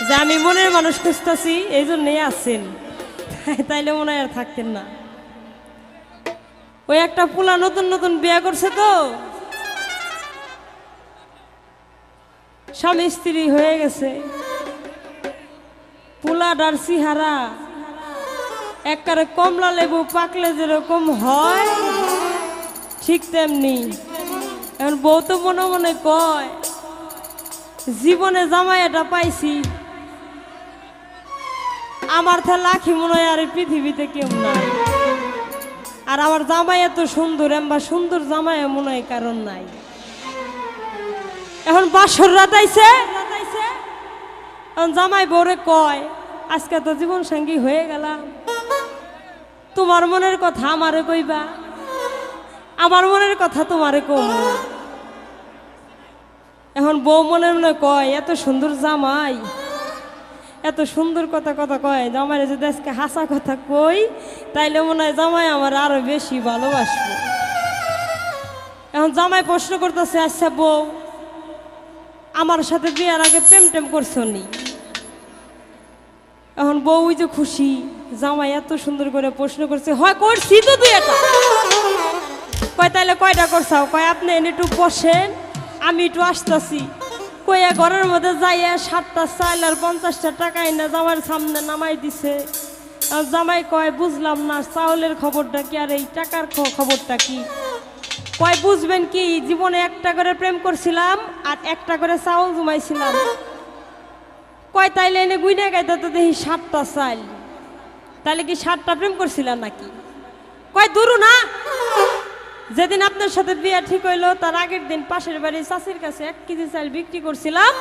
যে আমি মনের মানুষ খুঁজতেছি এই জন্যই আসছেন, তাইলে মনে হয় আর থাকতেন না। ওই একটা পোলা নতুন নতুন বিয়ে করছে তো, স্বামী স্ত্রী হয়ে গেছে, পোলা ডার সিহারা একবারে কমলা লেবু পাকলে যেরকম হয় ঠিক তেমনি। এখন বউ তো মনে মনে কয় জীবনে জামাই এটা পাইছি, আমার থা লাখি মনে হয় আর পৃথিবীতে কেউ নাই। আর আমার জামাই এত সুন্দর, এমবা সুন্দর জামাই মনে হয় কারণ নাই। এখন বাসর রাত আইছে, এখন জামাই বউরে কয় আজকে তো জীবন সঙ্গী হয়ে গেলাম, তোমার মনের কথা আমারে কইবা, আমার মনের কথা তোমারে কম। এখন বউ মনে মনে কয় এত সুন্দর জামাই, এত সুন্দর কথা কথা কয়, জামাই যদি আজকে হাসা কথা কই তাইলে মনে হয় জামাই আমার আরো বেশি ভালোবাসবে। এখন জামাই প্রশ্ন করতেছে, আচ্ছা বউ আমার সাথে বিয়ার আগে প্রেম টেম করছো নি? এখন বউ ওই যে খুশি, জামাই এত সুন্দর করে প্রশ্ন করছে, হয় করছি তো তুই এটা। কয় তাইলে কয়টা করছাও? কয় আপনি এনে একটু বসেন, আমি একটু আসতেছি। কইয়া ঘরের মধ্যে যাইয়া 7টা চাল আর 50টা টাকা এনে জামাইয়ের সামনে নামাই দিছে। জামাই কয় বুঝলাম না, চাউলের খবরটা কি আর এই টাকার খবরটা কি? কয় বুঝবেন কি, জীবনে একটা করে প্রেম করছিলাম আর একটা করে চাউল জমাইছিলাম। কয় তাইলে এনে গুইনা গাইতে তো দেখি 7টা চাল, তাহলে কি 7টা প্রেম করছিলাম নাকি? কয় দূরু না, যেদিন আপনার সাথে বিয়ে ঠিক হইলো তার আগের দিন পাশের বাড়ির চাষির কাছে 1 কেজি চাল বিক্রি করছিলাম,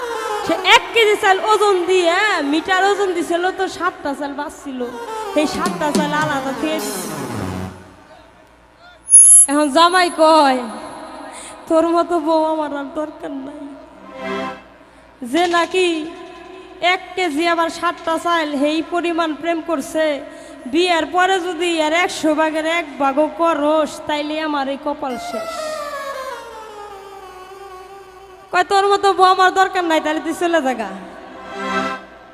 সে 1 কেজি চাল ওজন দিয়ে মিটার ওজন দিছিল তো 7টা চাল বাঁচছিল, এই 7টা চাল আলাদা থেকে। এখন জামাই কয় তোর মতো বউ আমার আর দরকার নাই, যে নাকি 1 কেজি আবার 7টা চাল এই পরিমাণ প্রেম করছে, বিয়ের পরে যদি আর 100 ভাগের 1 ভাগও করস তাইলে আমার এই কপাল শেষ। কয় তোর মতো বউ আমার দরকার নাই, তাহলে তুই চলে যাগা।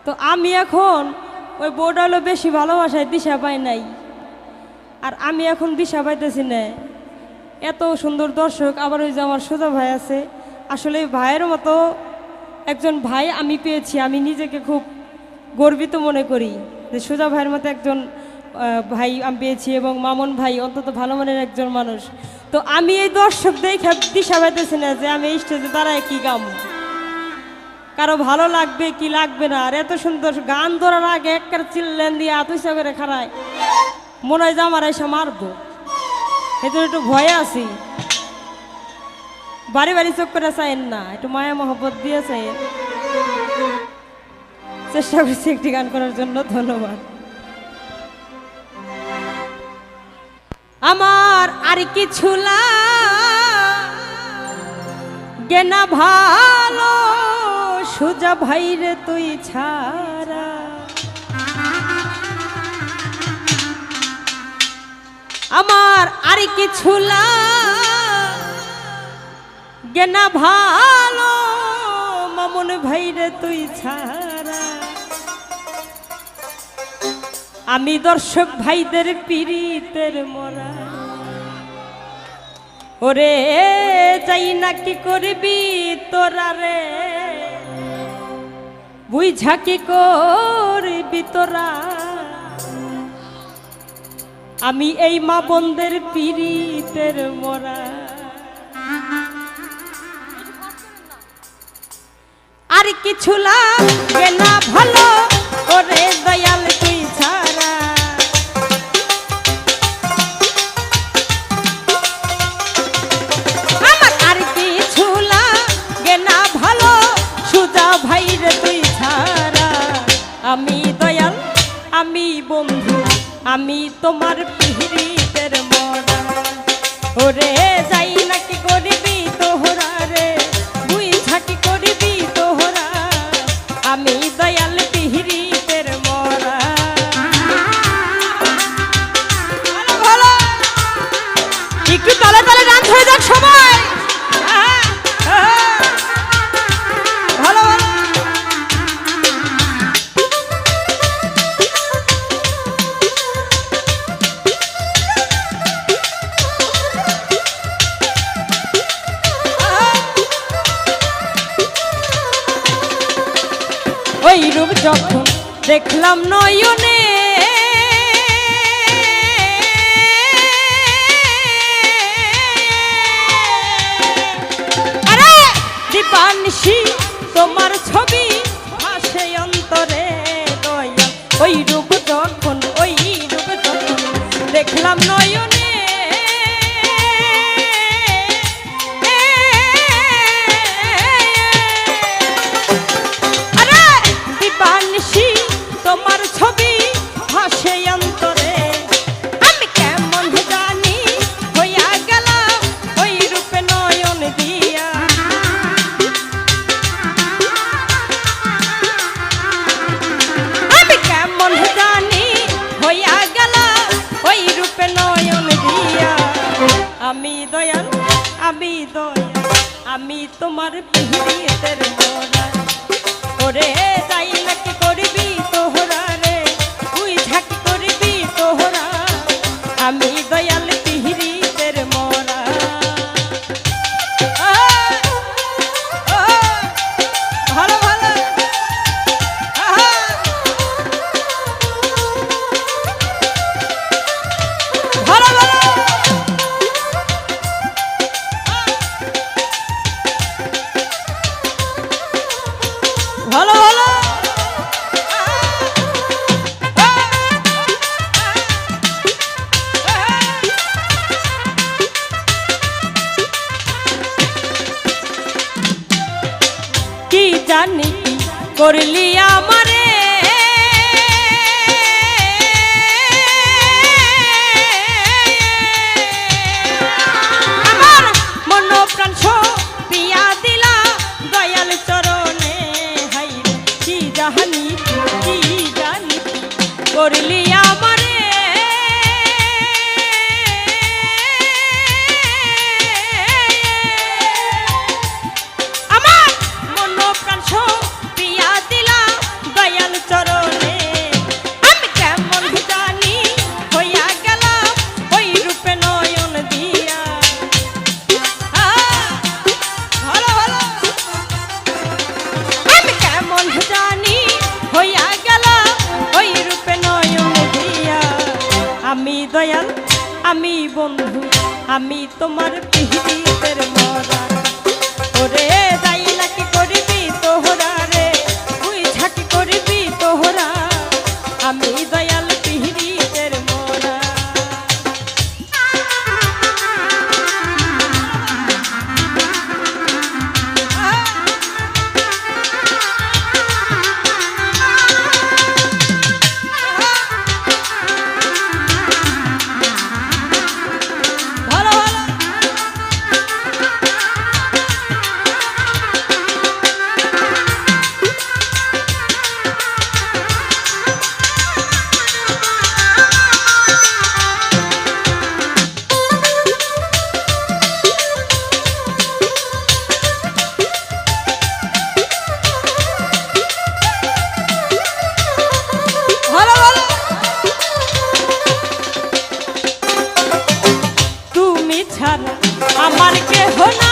তো আমি এখন ওই বউটা হলো বেশি ভালোবাসায় দিশা পাই নাই, আর আমি এখন দিশা পাইতেছি না। এত সুন্দর দর্শক, আবার ওই যে আমার সোজা ভাই আছে, আসলে ভাইয়ের মতো একজন ভাই আমি পেয়েছি, আমি নিজেকে খুব গর্বিত মনে করি যে সোজা ভাইয়ের মতো একজন ভাই আমি পেয়েছি, এবং মামুন ভাই অন্তত ভালো মনের একজন মানুষ। তো আমি এই দর্শক দেখে দিশা পাইতেছি না যে আমি এই স্টেজে দাঁড়ায় কি গাম, কারো ভালো লাগবে কি লাগবে না। আর এত সুন্দর গান ধরার আগে একবার চিল্লেন দিয়ে আতুইসা করে খাড়ায়, মনে হয় যে আমার এসে মারবো, এত একটু ভয়ে আছি। বাড়ি বাড়ি চোখ করে চাইেন না, একটু মায়া মহব্বত দিয়ে চাইেন। চেষ্টা করছি একটি গান করার জন্য, ধন্যবাদ। আমার আর কিছু লাগে না ভালো, সোজা ভাইরে তুই ছাড়া। আমার আর কিছু লাগে না ভালো, মামুন ভাইরে তুই ছাড়া। আমি দর্শক ভাইদের পীড়িতের মরা, ওরে যাই না কি করবি তোরা রে, বুঝা কি করবি তোরা। আমি এই মা বোনদের পীড়িতের মরা, আর কিছু লাগে না ভালো, ওরে দয়াল তুই ছাড়া। আমার আর কিছু লাগে না ভালো, সুজা ভাইরে তুই ছাড়া। আমি দয়াল, আমি বন্ধু, আমি তোমার পীড়িতের মরা, ওরে যাই নাকি করবি তোহরা রে, বুঝা কি করবি তোহরা। আমি দয়াল পীড়িতের মরা। একটু তলে তলে ডান্স হয়ে যাক সবাই, ভালো ভালো। ওই রূপ যখন দেখলাম নয়নে আরে দীপানিশি তোমার ছবি ভাসে অন্তরে দয়া ওই রূপ যখন দেখলাম নয়নে আরে দীপানিশি তোমার ছবি ভাসে অন্তরে আমি কেমন জানি হইয়া গেলাম ওই রূপে নয়ন দিয়া আমি কেমন জানি হইয়া গেলাম ওই রূপে নয়ন দিয়া আমি দয়াল আমি তোমার পিহিতের মোরা ওরে যাই নাকি করবি তোহরা রে তুই ঝাঁকি করবি তোহরা আমি দয়াল পিহিতের মোরা ভালো ভালো ভালো ভালো ভালো ভালো কি জানি কি করলি আমারে আমার মন প্রাণ পিয়া দিলা দয়াল চরণে হাই কি জানি করলি আমারে আমার মন প্রাণ পিয়া দিলা দয়াল চরণে আমি কেমন জানি হইয়া গেলাম ওই রূপে নয়ন দিয়া ভালো ভালো আমি কেমন জানি হইয়া গেলাম ওই রূপে নয়ন দিয়া আমি দয়াল আমি বন্ধু আমি তোমার পিহিতের মরা ওরে যাই নাকি করবি তোহরা রে তুই ঝাঁকি করবি তোহরা আমি দয়াল পিহিতের মোরা ভালো ভালো ভালো ভালো তুমি ছাড়া আমার কেহ না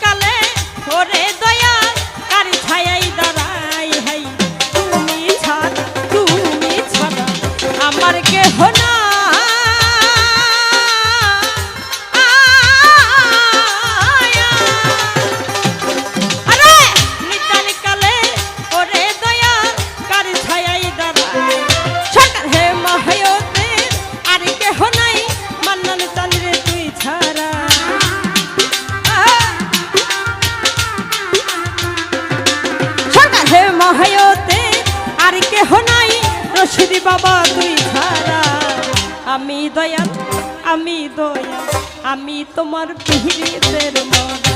কালে ওরে দয়াল কার ছায়াই দাঁড়াই হাই তুমি ছাড়া আমার কেহ না আরে নিতান কালে ওরে দয়াল কার ছায়াই দাঁড়াই সরকার হে মহায়তে আর কেহ নাই মান্নান চন্দ্রে তুই ছাড়া সরকার হে মহায়তে আর কেহ নাই রশিদি বাবা তুই ছাড়া আমি দয়াল আমি তোমার পিহিতের মরা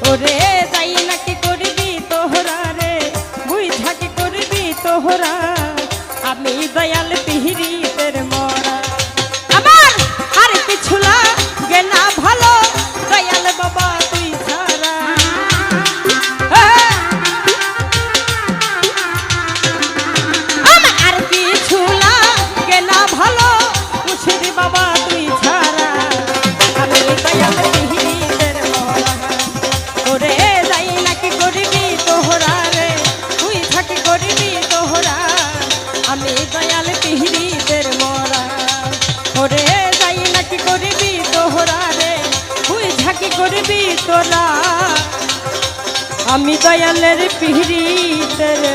ওরে যাই নাকি করবি তোহরা রে মুই ঝাঁকি করবি তোহরা আমি দয়াল পিহিতের মরা আমার আর কিছু লাগে না ভালো দয়াল বাবা তুই ছাড়া আমার আর কিছু লাগে না ভালো মুর্শিদ বাবা তুই ছাড়া করবি তোরা আমি দয়ালের পিড়িতে রে